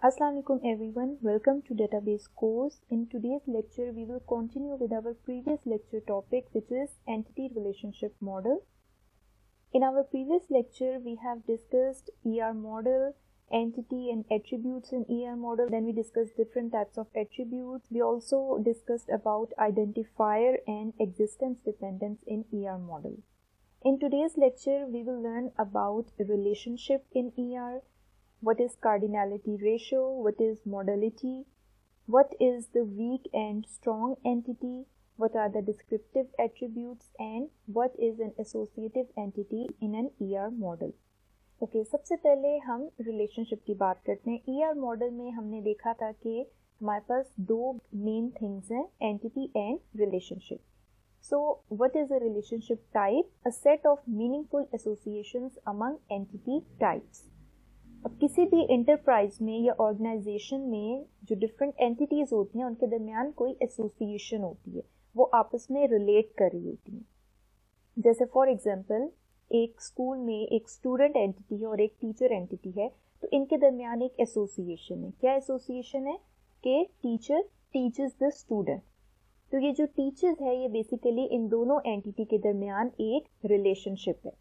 Assalamu alaikum everyone, welcome to database course. In today's lecture we will continue with our previous lecture topic which is entity relationship model. In our previous lecture we have discussed ER model, entity and attributes in ER model. Then we discussed different types of attributes. We also discussed about identifier and existence dependence in ER model. In today's lecture we will learn about relationship in ER. What is cardinality ratio, what is modality, what is the weak and strong entity, what are the descriptive attributes and what is an associative entity in an ER model. Okay, सबसे पहले हम relationship की बात करते हैं. ER model में हमने देखा था कि हमारे पास दो मेन थिंग्स हैं, entity and relationship. So what is a relationship type? A set of meaningful associations among entity types. अब किसी भी इंटरप्राइज में या ऑर्गेनाइजेशन में जो डिफरेंट एंटिटीज होती हैं उनके दरमियान कोई एसोसिएशन होती है, वो आपस में रिलेट कर रही होती हैं. जैसे फॉर एग्जांपल एक स्कूल में एक स्टूडेंट एंटिटी है और एक टीचर एंटिटी है, तो इनके दरमियान एक एसोसिएशन है. क्या एसोसिएशन है? कि टीचर टीचेस द स्टूडेंट. तो ये जो टीचर्स है ये बेसिकली इन दोनों एंटिटी के दरमियान एक रिलेशनशिप है.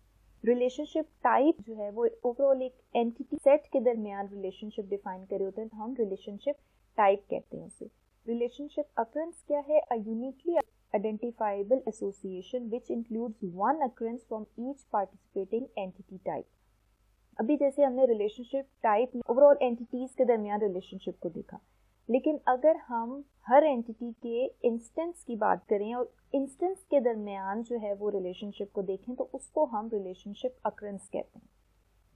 रिलेशनशिप टाइप जो है वो ओवरऑल एक एंटिटी सेट के दरमियान रिलेशनशिप डिफाइन करे होते हैं, तो हम रिलेशनशिप टाइप कहते हैं उसे. रिलेशनशिप अकरेंस क्या है? A uniquely identifiable association which includes one occurrence from each participating entity type. अभी जैसे हमने रिलेशनशिप टाइप में ओवरऑल एंटिटीज के दरमियान रिलेशनशिप को देखा, लेकिन अगर हम हर एंटिटी के इंस्टेंस की बात करें और इंस्टेंस के दरमियान जो है वो रिलेशनशिप को देखें तो उसको हम रिलेशनशिप अकरेंस कहते हैं.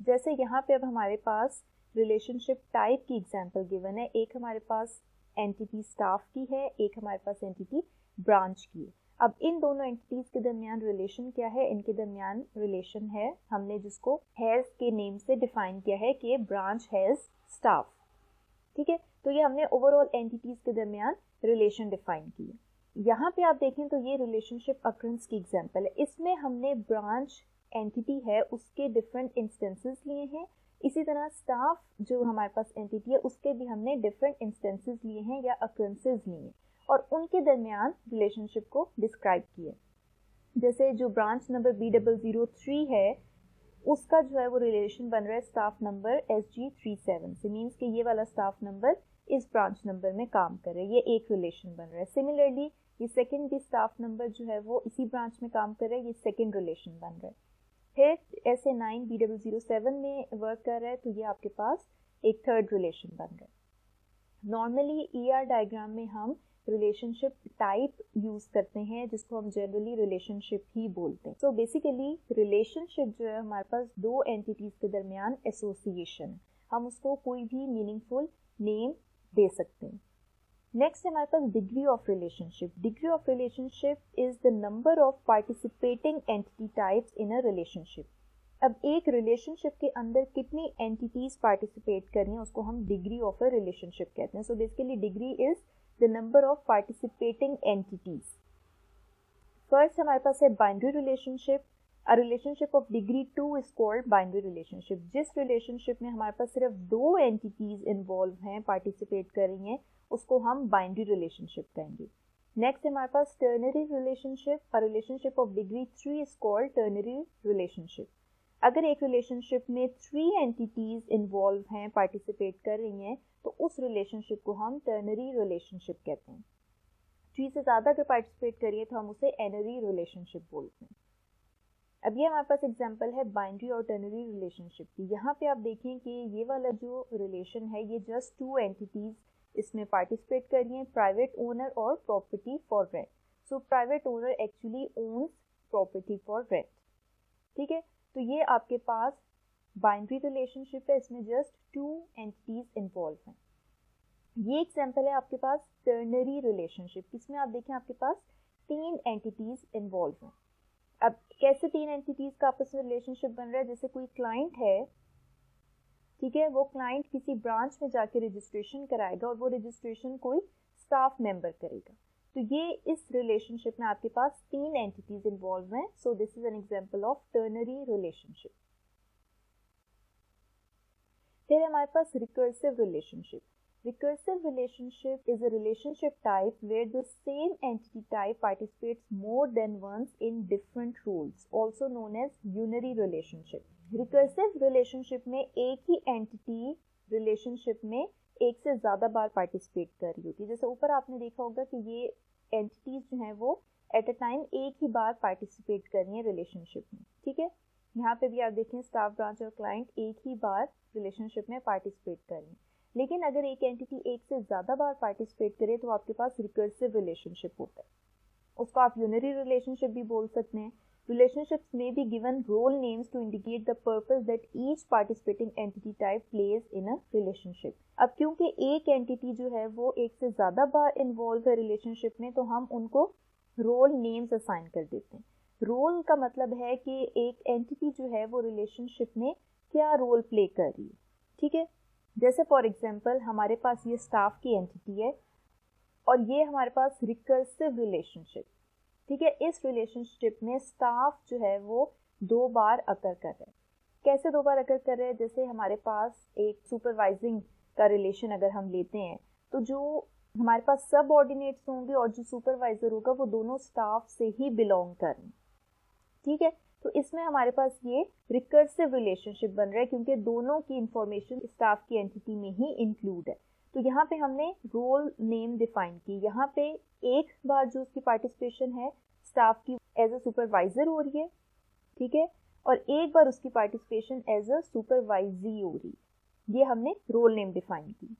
जैसे यहाँ पे अब हमारे पास रिलेशनशिप टाइप की एग्जांपल गिवन है. एक हमारे पास एंटिटी स्टाफ की है, एक हमारे पास एंटिटी ब्रांच की है. अब इन दोनों एंटिटीज के दरमियान रिलेशन क्या है? इनके दरमियान रिलेशन है, हमने जिसको हैज के नेम से डिफाइन किया है कि ब्रांच हैज स्टाफ. ठीक है, तो ये हमने ओवरऑल एंटिटीज के दरमियान रिलेशन डिफाइन की है. यहाँ पे आप देखें तो ये रिलेशनशिप अकरेंस की एग्जांपल है. इसमें हमने ब्रांच एंटिटी है उसके डिफरेंट इंस्टेंसेस लिए हैं. इसी तरह स्टाफ जो हमारे पास एंटिटी है उसके भी हमने डिफरेंट इंस्टेंसेस लिए हैं या अकरेंसेस लिए हैं और उनके दरमियान रिलेशनशिप को डिस्क्राइब किया. जैसे जो ब्रांच नंबर B003 है उसका जो है वो रिलेशन बन रहा है स्टाफ नंबर SG37 से. मीन्स कि ये वाला स्टाफ नंबर इस ब्रांच नंबर में काम कर रहा है, ये एक रिलेशन बन रहा है. सिमिलरली ये सेकंड भी स्टाफ नंबर जो है वो इसी ब्रांच में काम कर रहा है, ये सेकंड रिलेशन बन रहा है. फिर SA9 B007 में वर्क कर रहा है, तो ये आपके पास एक थर्ड रिलेशन बन रहा है. नॉर्मली ER डायग्राम में हम रिलेशनशिप टाइप यूज करते हैं जिसको हम जनरली रिलेशनशिप ही बोलते हैं. सो बेसिकली रिलेशनशिप जो है हमारे पास दो एंटिटीज के दरमियान एसोसिएशन, हम उसको कोई भी मीनिंगफुल नेम दे सकते हैं. नेक्स्ट हमारे पास degree of relationship. Degree of relationship is the number of participating entity types in a relationship. अब एक रिलेशनशिप के अंदर कितनी एंटिटीज पार्टिसिपेट कर रही हैं उसको हम डिग्री ऑफ अ रिलेशनशिप कहते हैं. So basically degree is the number of participating entities. First हमारे पास है binary relationship. A relationship of degree 2 is called binary relationship. जिस relationship में हमारे पास सिर्फ दो entities involve हैं, participate कर रही हैं, उसको हम binary relationship कहेंगे. Next हमारे पास ternary relationship. A relationship of degree 3 is called ternary relationship. अगर एक रिलेशनशिप में 3 एंटिटीज इन्वॉल्व हैं, पार्टिसिपेट कर रही हैं, तो उस रिलेशनशिप को हम टर्नरी रिलेशनशिप कहते हैं. 3 से ज़्यादा अगर पार्टिसिपेट करिए तो हम उसे एनरी रिलेशनशिप बोलते हैं. अब ये हमारे पास एग्जांपल है बाइनरी और टर्नरी रिलेशनशिप की. यहाँ पे आप देखें कि ये वाला जो रिलेशन है ये जस्ट 2 एंटिटीज इसमें पार्टिसिपेट कर रही हैं, प्राइवेट ओनर और property for rent. So private owner actually owns property for rent. ठीक है, तो ये आपके पास बाइनरी रिलेशनशिप है, इसमें जस्ट 2 एंटिटीज इन्वॉल्व हैं. ये एग्जांपल है आपके पास टर्नरी रिलेशनशिप, इसमें आप देखें आपके पास 3 एंटिटीज इन्वॉल्व हैं. अब कैसे 3 एंटिटीज का आपस में रिलेशनशिप बन रहा है? जैसे कोई क्लाइंट है, ठीक है, वो क्लाइंट किसी ब्रांच में जाके रजिस्ट्रेशन कराएगा और वो रजिस्ट्रेशन कोई स्टाफ मेंबर करेगा. तो ये इस रिलेशनशिप में आपके पास 3 एंटिटीज इन्वॉल्व हैं. So this is an example of ternary relationship. फिर हमारे पास recursive relationship. Recursive relationship is a relationship type where the same entity type participates more than once in different roles, also known as unary relationship. Recursive relationship में एक ही entity relationship में एक से ज़्यादा बार participate कर रही होती है. जैसे ऊपर आपने देखा होगा कि ये entities जो हैं वो at a time एक ही बार participate कर रही हैं relationship में. ठीक है, यहाँ पे भी आप देखें स्टाफ ब्रांच और क्लाइंट एक ही बार relationship में participate कर रही हैं. लेकिन अगर एक एंटिटी एक से ज़्यादा बार पार्टिसिपेट करे तो आपके पास रिकर्सिव रिलेशनशिप होता है. उसको आप यूनरी रिलेशनशिप भी बोल सकते हैं. रिलेशनशिप्स में be given role names to indicate the purpose that each participating entity type plays in a relationship. अब क्योंकि एक एंटिटी जो है वो एक से ज़्यादा बार इन्वॉल्व है रिलेशनशिप में, तो हम उनको रोल नेम्स असाइन कर देते हैं. रोल का मतलब है कि एक एंटिटी जो है वो रिलेशनशिप में क्या रोल प्ले कर रही है. ठीक है, जैसे फॉर एग्जांपल हमारे पास ये स्टाफ की एंटिटी है और ये हमारे पास रिकर्सिव रिलेशनशिप. ठीक है, इस रिलेशनशिप में स्टाफ जो है वो 2 बार अकर कर रहा है. कैसे 2 बार अकर कर रहे हैं? जैसे हमारे पास एक सुपरवाइजिंग का रिलेशन अगर हम लेते हैं तो जो हमारे पास सब ऑर्डिनेट्स होंगे और जो सुपरवाइजर होगा वो दोनों स्टाफ से ही बिलोंग करें. ठीक है, तो इसमें हमारे पास ये रिकर्सिव रिलेशनशिप बन रहा है क्योंकि दोनों की इंफॉर्मेशन स्टाफ की एंटिटी में ही इंक्लूड है. तो यहाँ पे हमने रोल नेम डिफाइन की. यहाँ पे एक बार जो उसकी पार्टिसिपेशन है स्टाफ की एज अ सुपरवाइजर हो रही है. ठीक है, और एक बार उसकी पार्टिसिपेशन एज अ सुपरवाइजी हो रही है. ये हमने रोल नेम डिफाइन की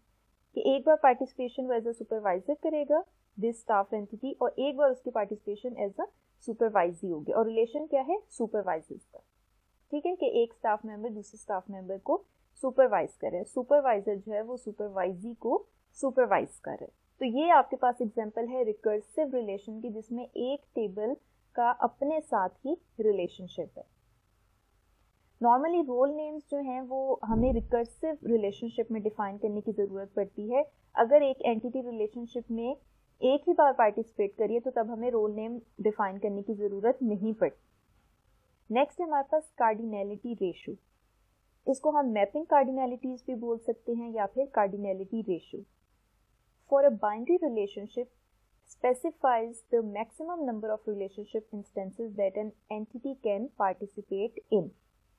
कि एक बार पार्टिसिपेशन वो एज अ सुपरवाइजर करेगा दिस स्टाफ एंटिटी और एक बार उसकी पार्टिसिपेशन एज अ सुपरवाइजी होगी. और रिलेशन क्या है? सुपरवाइजर्स का. ठीक है, कि एक स्टाफ मेंबर दूसरे स्टाफ मेंबर को सुपरवाइज करे. सुपरवाइजर जो है वो सुपरवाइजी को सुपरवाइज करे. तो ये आपके पास एग्जांपल है रिकर्सिव रिलेशन की जिसमें एक टेबल का अपने साथ ही रिलेशनशिप है. नॉर्मली रोल नेम्स जो हैं वो हमें रिकर्सिव रिलेशनशिप में डिफाइन करने की ज़रूरत पड़ती है. अगर एक एंटिटी रिलेशनशिप में एक ही बार पार्टिसिपेट करिए तो तब हमें रोल नेम डिफाइन करने की ज़रूरत नहीं पड़ती. नेक्स्ट है हमारे पास कार्डिनैलिटी रेशो. इसको हम मैपिंग कार्डिनैलिटीज भी बोल सकते हैं या फिर cardinality ratio. For a binary relationship specifies the maximum number of relationship instances that an entity can participate in.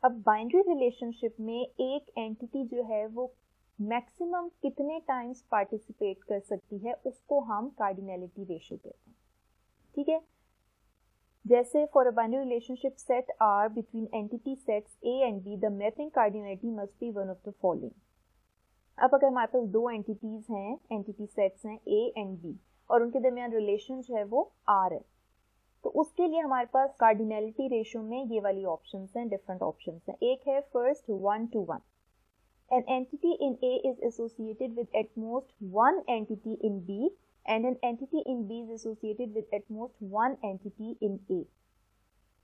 अब बाइनरी रिलेशनशिप में एक एंटिटी जो है वो मैक्सिमम कितने टाइम्स पार्टिसिपेट कर सकती है उसको हम कार्डिनैलिटी रेशो कहते हैं. ठीक है, जैसे for a binary relationship set R between entity sets A and B the mapping cardinality must be one of the following. अब अगर हमारे पास 2 एंटिटीज हैं, एंटिटी सेट्स हैं ए एंड बी और उनके दरमियान रिलेशन जो है वो आर है, तो उसके लिए हमारे पास कार्डिनैलिटी रेशो में ये वाली ऑप्शंस हैं, डिफरेंट ऑप्शंस हैं. एक है first 1:1. An entity in A is associated with at most one entity in B and an entity in B is associated with at most one entity in A.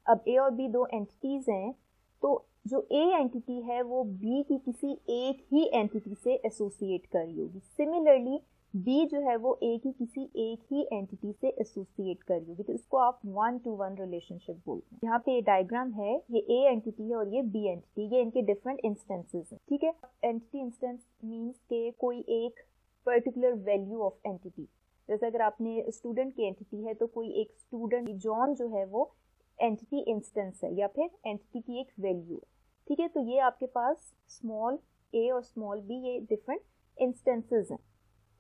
अब A और B 2 entities हैं, तो जो A entity है वो B की किसी एक ही entity से associate कर रही होगी. Similarly B जो है वो A की किसी एक ही एंटिटी से एसोसिएट कर रही होगी. तो इसको आप 1-to-1 रिलेशनशिप बोलते हैं. यहाँ पे ये डायग्राम है, ये A एंटिटी है और ये B एंटिटी, ये इनके डिफरेंट इंस्टेंसेस हैं. ठीक है, एंटिटी इंस्टेंस मींस के कोई एक पर्टिकुलर वैल्यू ऑफ एंटिटी. जैसे अगर आपने स्टूडेंट की एंटिटी है तो कोई एक स्टूडेंट जॉन जो है वो एंटिटी इंस्टेंस है या फिर एंटिटी की एक वैल्यू है. ठीक है, तो ये आपके पास स्मॉल a और स्मॉल b ये डिफरेंट इंस्टेंसेस हैं.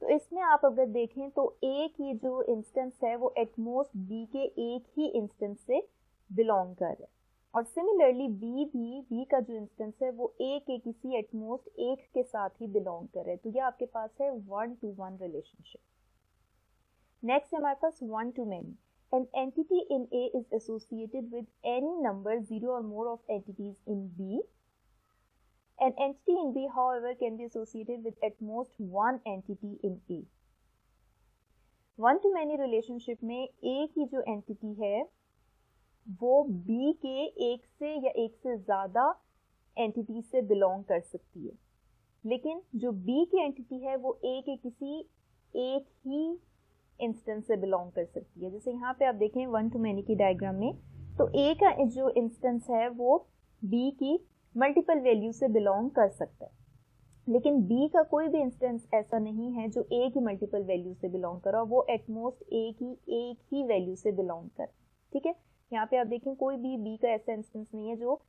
तो इसमें आप अगर देखें तो A की जो इंस्टेंस है वो एटमोस्ट B के एक ही इंस्टेंस से बिलोंग कर रहा है और सिमिलरली B का जो इंस्टेंस है वो A के किसी एटमोस्ट एक के साथ ही बिलोंग कर रहा है. तो ये आपके पास है 1-to-1 रिलेशनशिप. नेक्स्ट है हमारे पास 1-to-many. An entity in A is associated with any number 0 or more of entities in B. An entity in B, however, can be associated with at most one entity in A. One-to-many relationship में A की जो entity है वो B के एक से या एक से ज़्यादा entity से belong कर सकती है, लेकिन जो B की entity है वो A के किसी एक ही इंस्टेंस से belong कर सकती है. जैसे यहाँ पे आप देखें one-to-many की डायग्राम में, तो A का जो इंस्टेंस है वो B की मल्टीपल वैल्यू से बिलोंग कर सकता है. लेकिन बी का कोई भी इंस्टेंस ऐसा नहीं है जो ए की मल्टीपल वैल्यू से बिलोंग कर रहा, वो एटमोस्ट ए की एक ही वैल्यू से बिलोंग कर। ठीक है, यहाँ पे आप देखें कोई भी बी का ऐसा इंस्टेंस नहीं है जो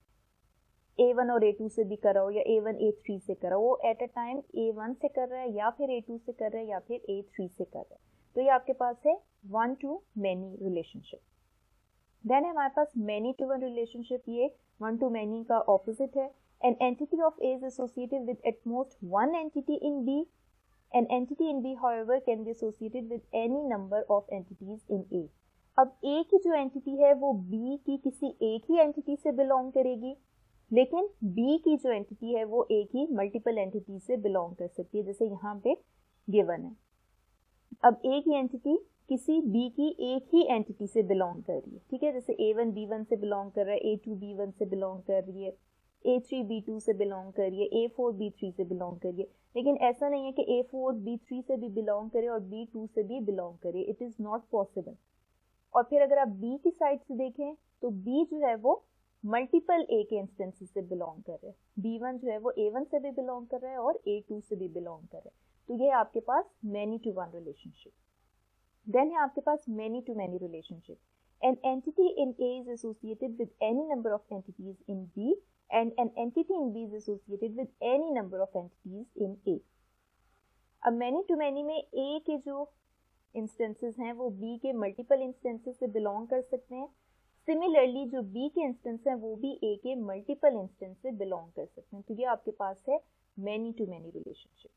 A1 और A2 से भी कर रहा हो या A1 A3 से कर रहा हो, वो एट अ टाइम A1 से कर रहा है या फिर A2 से कर रहा है या फिर A3 से कर रहा है। तो ये आपके पास है one to many relationship. Then है हमारे पास मैनी टू वन रिलेशनशिप, ये वन टू मैनी का ऑपोजिट है। An entity of A is associated with at most one entity in B. An entity in B, however, can be associated with any number of entities in A. अब A की जो entity है वो B की किसी एक ही entity से belong करेगी, लेकिन B की जो एंटिटी है वो A की मल्टीपल एंटिटी से बिलोंग कर सकती है, जैसे यहाँ पे गिवन है। अब A की एंटिटी किसी B की एक ही एंटिटी से बिलोंग कर रही है। ठीक है, जैसे A1 B1 से बिलोंग कर रहा है, A2 B1 से बिलोंग कर रही है, A3 B2 से बिलोंग कर रही है, A4 B3 से बिलोंग कर रही है। लेकिन ऐसा नहीं है कि A4 B3 से भी बिलोंग करे और B2 से भी बिलोंग करे, इट इज़ नॉट पॉसिबल। और फिर अगर आप B की साइड से देखें तो B जो है वो मल्टीपल A के इंस्टेंसेस से बिलोंग कर रहे हैं। B1 जो है वो A1 से भी बिलोंग कर रहा है और A2 से भी बिलोंग कर रहा है। तो ये आपके पास many to one relationship. Then है आपके पास many to many relationship. An entity in A is associated with any number of entities in B, and an entity in B is associated with any number of entities in A. अब many to many में A के जो instances हैं वो B के multiple instances से belong कर सकते हैं। सिमिलरली जो B के इंस्टेंस हैं वो भी A के मल्टीपल इंस्टेंस से बिलोंग कर सकते हैं। तो ये आपके पास है मैनी टू मैनी रिलेशनशिप।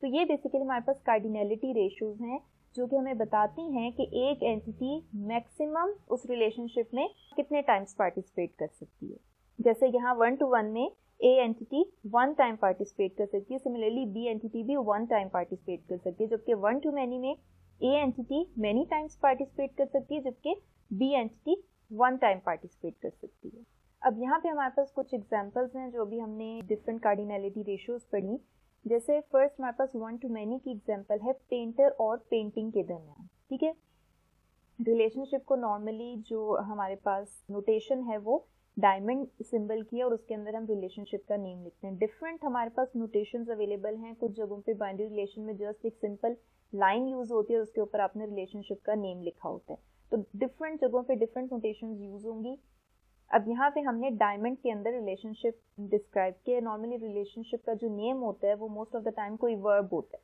तो ये बेसिकली हमारे पास कार्डिनैलिटी रेशियोज हैं जो कि हमें बताती हैं कि एक एंटिटी मैक्सिमम उस रिलेशनशिप में कितने टाइम्स पार्टिसिपेट कर सकती है। जैसे यहाँ वन टू वन में A entity one time participate कर सकती है, सिमिलरली B एंटिटी भी वन टाइम पार्टिसिपेट कर सकती है, जबकि वन टू मैनी में A entity many times participate कर सकती है जबकि B entity one time participate कर सकती है। अब यहाँ पे हमारे पास कुछ एग्जांपल्स हैं जो भी हमने डिफरेंट कार्डिनैलिटी रेशियोज पढ़ी। जैसे फर्स्ट हमारे पास वन टू मैनी की एग्जांपल है पेंटर और पेंटिंग के दरमियान। ठीक है, रिलेशनशिप को नॉर्मली जो हमारे पास नोटेशन है वो डायमंड सिंबल की है और उसके अंदर हम रिलेशनशिप का नेम लिखते हैं। डिफरेंट हमारे पास नोटेशंस अवेलेबल हैं। कुछ जगहों पे बाइनरी रिलेशन में जस्ट एक सिंपल लाइन यूज होती है, उसके ऊपर आपने रिलेशनशिप का नेम लिखा होता है। तो डिफरेंट जगहों पे डिफरेंट नोटेशंस यूज होंगी। अब यहाँ पे हमने डायमंड के अंदर रिलेशनशिप डिस्क्राइब किया। नॉर्मली रिलेशनशिप का जो नेम होता है वो मोस्ट ऑफ द टाइम कोई वर्ब होता है।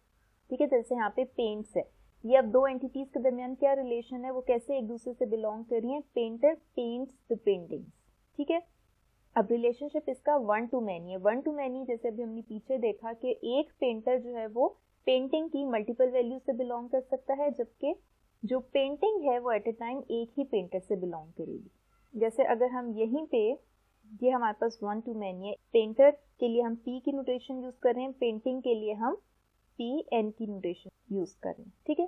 ठीक है, जैसे यहाँ पे पेंट्स है, ये अब दो एंटिटीज के दरमियान क्या रिलेशन है, वो कैसे एक दूसरे से बिलोंग कर रही है। Painter paints the paintings. ठीक है, अब रिलेशनशिप इसका वन टू मैनी है। वन टू मैनी जैसे अभी हमने पीछे देखा कि एक पेंटर जो है वो पेंटिंग की मल्टीपल वैल्यू से बिलोंग कर सकता है, जबकि जो पेंटिंग है वो एट ए टाइम एक ही पेंटर से बिलोंग करेगी। जैसे अगर हम यहीं पे, ये हमारे पास वन टू मैनी है, पेंटर के लिए हम P की नोटेशन यूज कर रहे हैं, पेंटिंग के लिए हम PN की नोटेशन यूज कर रहे हैं। ठीक है,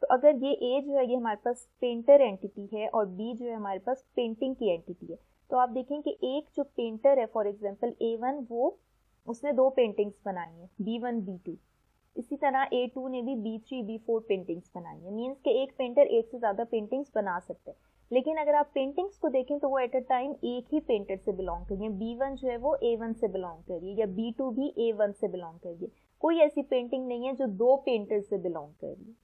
तो अगर ये A जो है ये हमारे पास पेंटर एंटिटी है और B जो है हमारे पास पेंटिंग की एंटिटी है, तो आप देखें कि एक जो पेंटर है फॉर एग्जांपल A1 वो उसने दो पेंटिंग्स बनाई हैं B1 B2, इसी तरह A2 ने भी B3 B4 पेंटिंग्स बनाई है। मीन्स कि एक पेंटर एक से ज़्यादा पेंटिंग्स बना सकते हैं। लेकिन अगर आप पेंटिंग्स को देखें तो वो एट अ टाइम एक ही पेंटर से बिलोंग कर रही है। B1 जो है वो A1 से बिलोंग कर रही है या B2 भी A1 से बिलोंग कर रही है। कोई ऐसी पेंटिंग नहीं है जो दो पेंटर से बिलोंग कर रही है।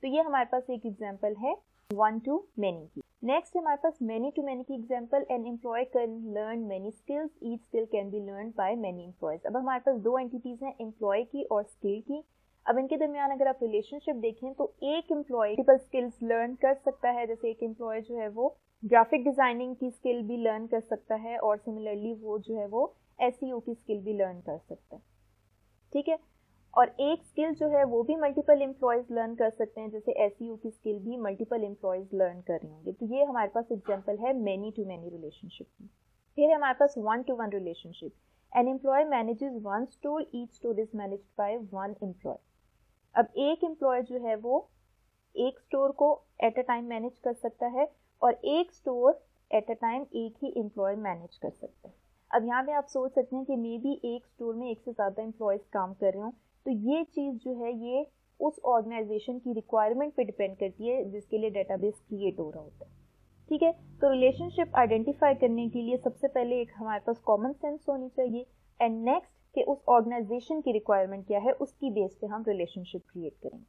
तो ये हमारे पास एक एग्जाम्पल है वन टू मैनी की। नेक्स्ट हमारे पास मैनी टू मैनी की example, an employee can learn many skills, each skill can be learn by many employees. अब हमारे पास दो एंटिटीज हैं, एम्प्लॉय की और स्किल की। अब इनके दरमियान अगर आप रिलेशनशिप देखें तो एक एम्प्लॉय मल्टीपल स्किल्स लर्न कर सकता है। जैसे एक एम्प्लॉय जो है वो ग्राफिक डिजाइनिंग की स्किल भी लर्न कर सकता है और सिमिलरली वो जो है वो SEO की स्किल भी लर्न कर सकता है। ठीक है, और एक स्किल जो है वो भी मल्टीपल एम्प्लॉयज लर्न कर सकते हैं, जैसे SEO की स्किल भी मल्टीपल एम्प्लॉयज लर्न कर रहे होंगे। तो ये हमारे पास एग्जांपल है मैनी टू मैनी रिलेशनशिप की। फिर हमारे पास one to one relationship, an employee manages one store, each store is managed by one employee. अब एक एम्प्लॉय जो है वो एक स्टोर को एट अ टाइम मैनेज कर सकता है और एक स्टोर एट अ टाइम एक ही एम्प्लॉय मैनेज कर सकता है। अब यहाँ पे आप सोच सकते हैं कि मे बी एक स्टोर में एक से ज़्यादा एम्प्लॉयज़ काम कर रहे हों, तो ये चीज़ जो है ये उस ऑर्गेनाइजेशन की रिक्वायरमेंट पे डिपेंड करती है जिसके लिए डेटाबेस क्रिएट हो रहा होता है। ठीक है, तो रिलेशनशिप आइडेंटिफाई करने के लिए सबसे पहले एक हमारे पास कॉमन सेंस होनी चाहिए, एंड नेक्स्ट कि उस ऑर्गेनाइजेशन की रिक्वायरमेंट क्या है, उसकी बेस पे हम रिलेशनशिप क्रिएट करेंगे।